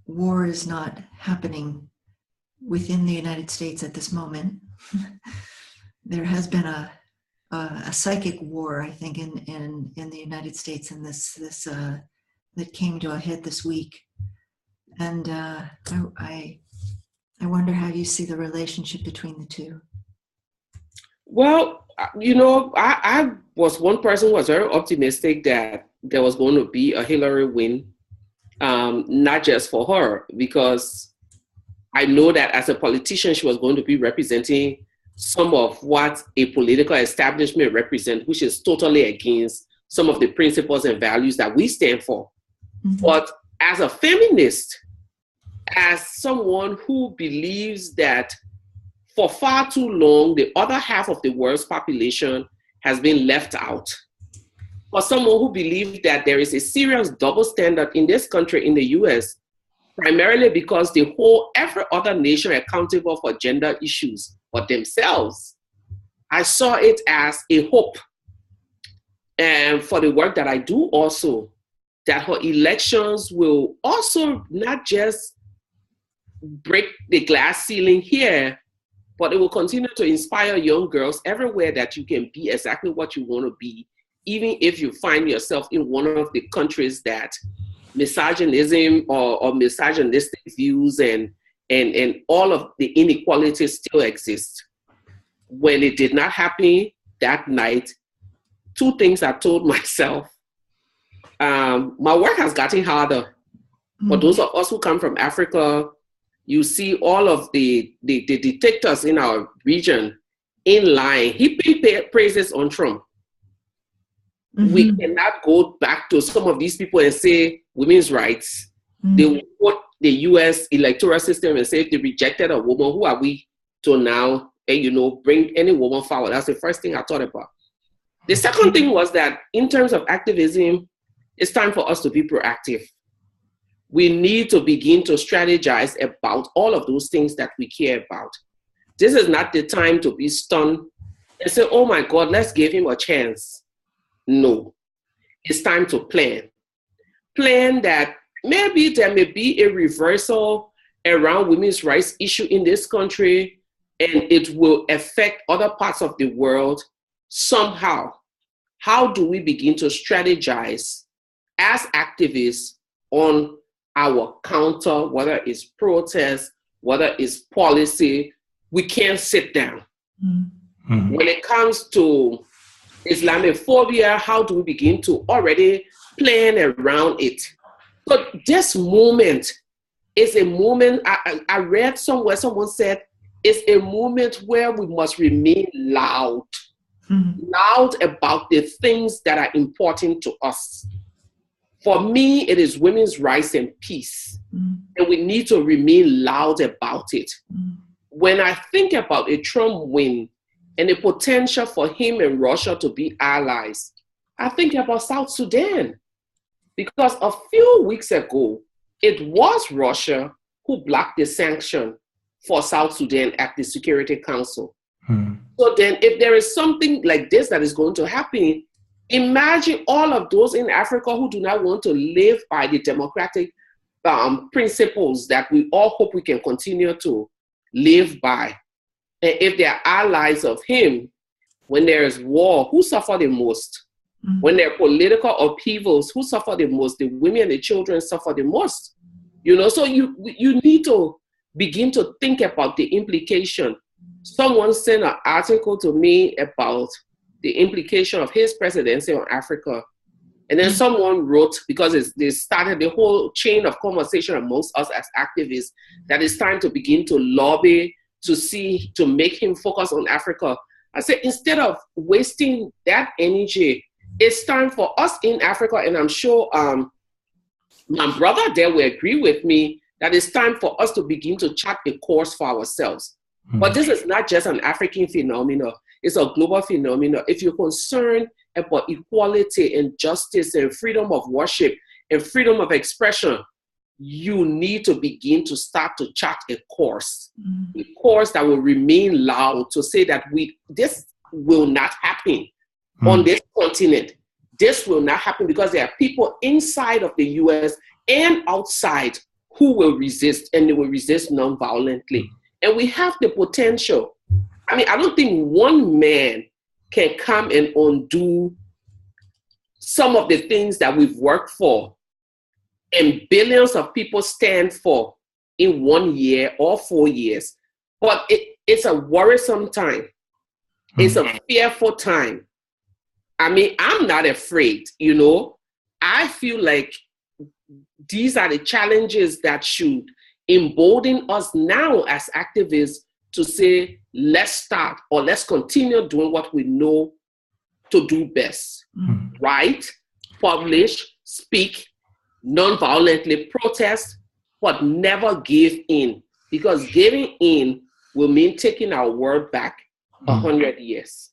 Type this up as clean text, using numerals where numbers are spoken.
war is not happening within the United States at this moment. There has been a psychic war, I think, in the United States, and this that came to a head this week. And I wonder how you see the relationship between the two. Well, I was one person who was very optimistic that there was going to be a Hillary win, not just for her, because I know that as a politician, she was going to be representing some of what a political establishment represents, which is totally against some of the principles and values that we stand for. Mm-hmm. But as a feminist, as someone who believes that for far too long, the other half of the world's population has been left out, for someone who believes that there is a serious double standard in this country, in the US, primarily because they hold every other nation accountable for gender issues but themselves, I saw it as a hope. And for the work that I do also, that her elections will also not just break the glass ceiling here, but it will continue to inspire young girls everywhere that you can be exactly what you want to be, even if you find yourself in one of the countries that misogynism or misogynistic views and all of the inequalities still exist. When it did not happen that night, two things I told myself. My work has gotten harder. For those of us who come from Africa, you see all of the dictators in our region in line heaping praises on Trump. Mm-hmm. We cannot go back to some of these people and say women's rights. Mm-hmm. They will quote the U.S. electoral system and say if they rejected a woman, who are we to now, bring any woman forward? That's the first thing I thought about. The second thing was that in terms of activism, it's time for us to be proactive. We need to begin to strategize about all of those things that we care about. This is not the time to be stunned and say, oh my God, let's give him a chance. No, it's time to plan. Plan that maybe there may be a reversal around women's rights issue in this country, and it will affect other parts of the world somehow. How do we begin to strategize as activists on our counter, whether it's protest, whether it's policy? We can't sit down. Mm-hmm. When it comes to Islamophobia, how do we begin to already plan around it? But this moment is a moment, I read somewhere, someone said, it's a moment where we must remain loud. Mm-hmm. Loud about the things that are important to us. For me, it is women's rights and peace. Mm-hmm. And we need to remain loud about it. Mm-hmm. When I think about a Trump win and the potential for him and Russia to be allies, I think about South Sudan. Because a few weeks ago, it was Russia who blocked the sanction for South Sudan at the Security Council. Hmm. So then if there is something like this that is going to happen, imagine all of those in Africa who do not want to live by the democratic principles that we all hope we can continue to live by. And if they are allies of him, when there is war, who suffer the most? Mm-hmm. When there are political upheavals, who suffer the most? The women and the children suffer the most. So you need to begin to think about the implication. Someone sent an article to me about the implication of his presidency on Africa. And then someone wrote, because they started the whole chain of conversation amongst us as activists, that it's time to begin to lobby to make him focus on Africa. I said, instead of wasting that energy, it's time for us in Africa, and I'm sure my brother there will agree with me, that it's time for us to begin to chart a course for ourselves. Mm-hmm. But this is not just an African phenomenon. It's a global phenomenon. If you're concerned about equality and justice and freedom of worship and freedom of expression, you need to begin to start to chart a course that will remain loud to say that this will not happen on this continent. This will not happen because there are people inside of the US and outside who will resist, and they will resist non-violently. And we have the potential. I mean, I don't think one man can come and undo some of the things that we've worked for and billions of people stand for in 1 year or 4 years. But it's a worrisome time. It's a fearful time. I mean, I'm not afraid, you know. I feel like these are the challenges that should embolden us now as activists to say, let's start or let's continue doing what we know to do best. Write, publish, speak, non-violently protest, but never give in. Because giving in will mean taking our world back 100 years.